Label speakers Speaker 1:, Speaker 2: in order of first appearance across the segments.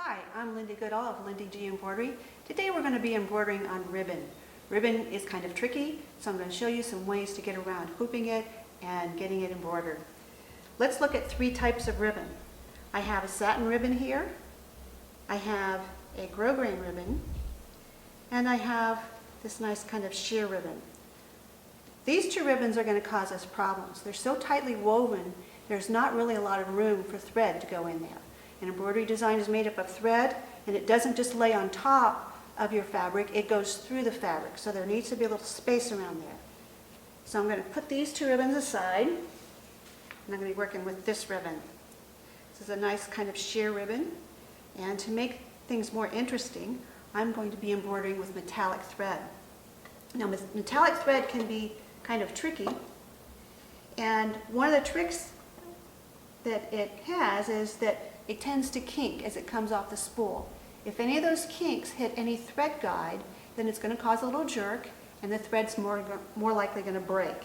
Speaker 1: Hi, I'm Lindy Goodall of Lindy G Embroidery. Today we're going to be embroidering on ribbon. Ribbon is kind of tricky, so I'm going to show you some ways to get around hooping it and getting it embroidered. Let's look at three types of ribbon. I have a satin ribbon here, I have a grosgrain ribbon, and I have this nice kind of sheer ribbon. These two ribbons are going to cause us problems. They're so tightly woven, there's not really a lot of room for thread to go in there. An embroidery design is made up of thread, and it doesn't just lay on top of your fabric, it goes through the fabric. So there needs to be a little space around there. So I'm going to put these two ribbons aside, and I'm going to be working with this ribbon. This is a nice kind of sheer ribbon, and to make things more interesting, I'm going to be embroidering with metallic thread. Now, metallic thread can be kind of tricky, and one of the tricks that it has is that it tends to kink as it comes off the spool. If any of those kinks hit any thread guide, then it's going to cause a little jerk, and the thread's more likely going to break.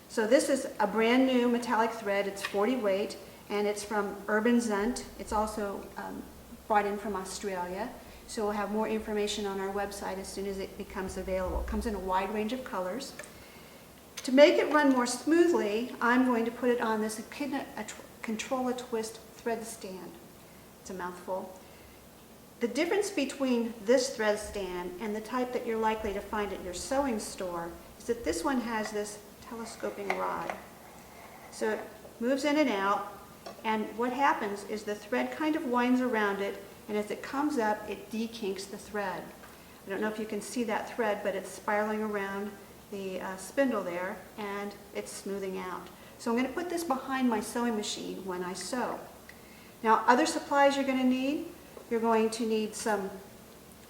Speaker 1: So this is a brand new metallic thread. It's 40 weight, and it's from Urban Zunt. It's also brought in from Australia. So we'll have more information on our website as soon as it becomes available. It comes in a wide range of colors. To make it run more smoothly, I'm going to put it on this Control a Twist thread stand. It's a mouthful. The difference between this thread stand and the type that you're likely to find at your sewing store is that this one has this telescoping rod. So it moves in and out, and what happens is the thread kind of winds around it, and as it comes up, it dekinks the thread. I don't know if you can see that thread, but it's spiraling around the spindle there, and it's smoothing out. So I'm going to put this behind my sewing machine when I sew. Now, other supplies you're going to need. You're going to need some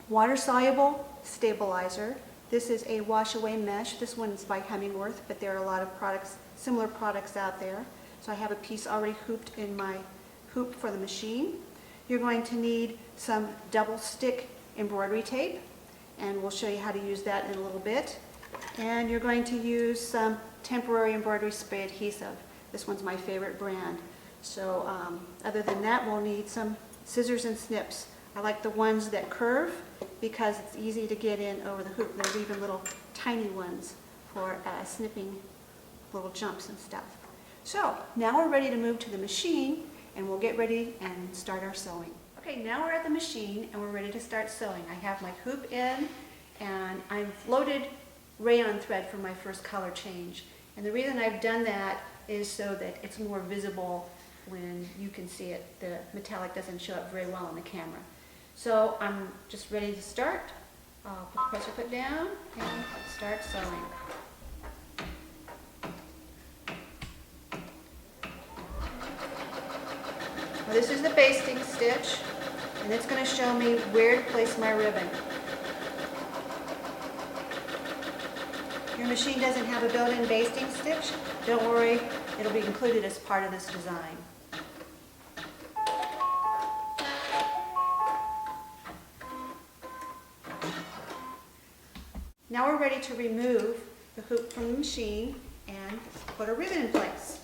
Speaker 1: water-soluble stabilizer. This is a wash-away mesh. This one is by Hemingworth, but there are a lot of products, similar products out there. So I have a piece already hooped in my hoop for the machine. You're going to need some double-stick embroidery tape, and we'll show you how to use that in a little bit. And you're going to use some temporary embroidery spray adhesive. This one's my favorite brand. So other than that, we'll need some scissors and snips. I like the ones that curve because it's easy to get in over the hoop. There's even little tiny ones for snipping little jumps and stuff. So now we're ready to move to the machine, and we'll get ready and start our sewing. Okay, now we're at the machine and we're ready to start sewing. I have my hoop in, and I've loaded rayon thread for my first color change. And the reason I've done that is so that it's more visible when you can see it. The metallic doesn't show up very well on the camera. So I'm just ready to start. I'll put the pressure foot down and start sewing. Well, this is the basting stitch, and it's going to show me where to place my ribbon. Your machine doesn't have a built-in basting stitch? Don't worry, it'll be included as part of this design. Now we're ready to remove the hoop from the machine and put a ribbon in place.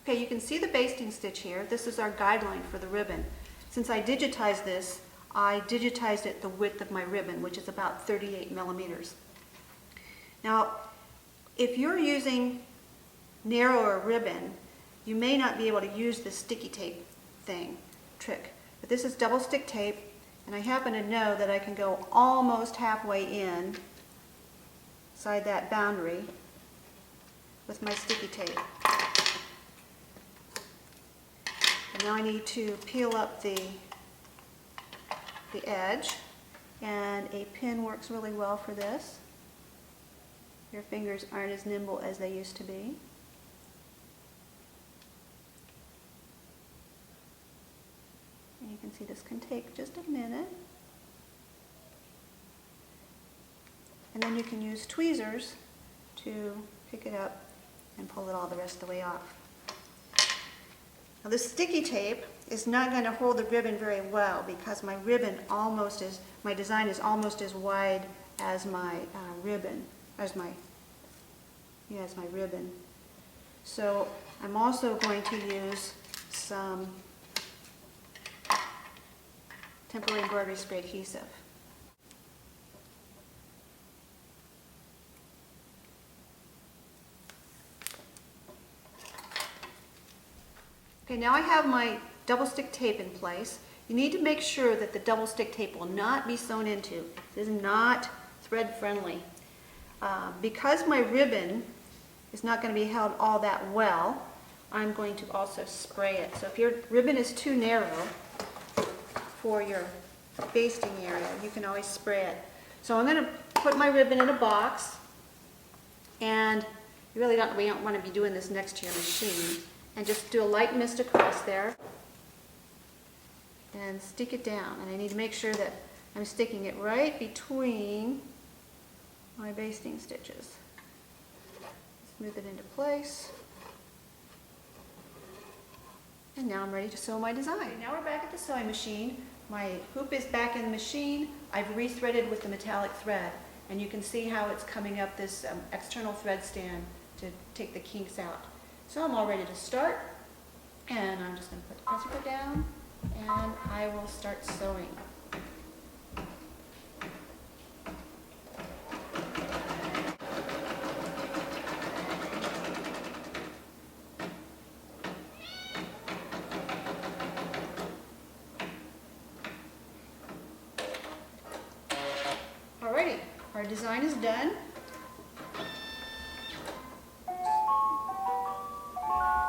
Speaker 1: Okay, you can see the basting stitch here. This is our guideline for the ribbon. Since I digitized this, I digitized it the width of my ribbon, which is about 38 millimeters. Now, if you're using narrower ribbon, you may not be able to use the sticky tape trick. But this is double stick tape, and I happen to know that I can go almost halfway in inside that boundary with my sticky tape. And now I need to peel up the edge, and a pin works really well for this. Your fingers aren't as nimble as they used to be. And you can see this can take just a minute. And then you can use tweezers to pick it up and pull it all the rest of the way off. Now this sticky tape is not going to hold the ribbon very well because my ribbon my design is almost as wide as my ribbon. As my ribbon. So I'm also going to use some temporary embroidery spray adhesive. Okay, now I have my double stick tape in place. You need to make sure that the double stick tape will not be sewn into. This is not thread friendly. Because my ribbon is not going to be held all that well, I'm going to also spray it. So if your ribbon is too narrow for your basting area, you can always spray it. So I'm going to put my ribbon in a box, and we don't want to be doing this next to your machine. And just do a light mist across there and stick it down. And I need to make sure that I'm sticking it right between my basting stitches. Smooth it into place. And now I'm ready to sew my design. Okay, now we're back at the sewing machine. My hoop is back in the machine. I've rethreaded with the metallic thread, and you can see how it's coming up this external thread stand to take the kinks out. So I'm all ready to start, and I'm just going to put the presser foot down, and I will start sewing. Alrighty, our design is done.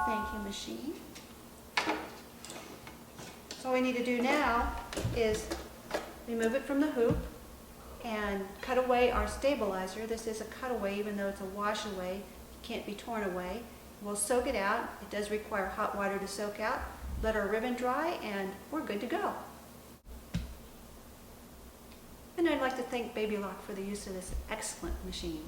Speaker 1: Thank you, machine. So all we need to do now is remove it from the hoop and cut away our stabilizer. This is a cutaway, even though it's a wash away. It can't be torn away. We'll soak it out. It does require hot water to soak out. Let our ribbon dry, and we're good to go. And I'd like to thank Baby Lock for the use of this excellent machine.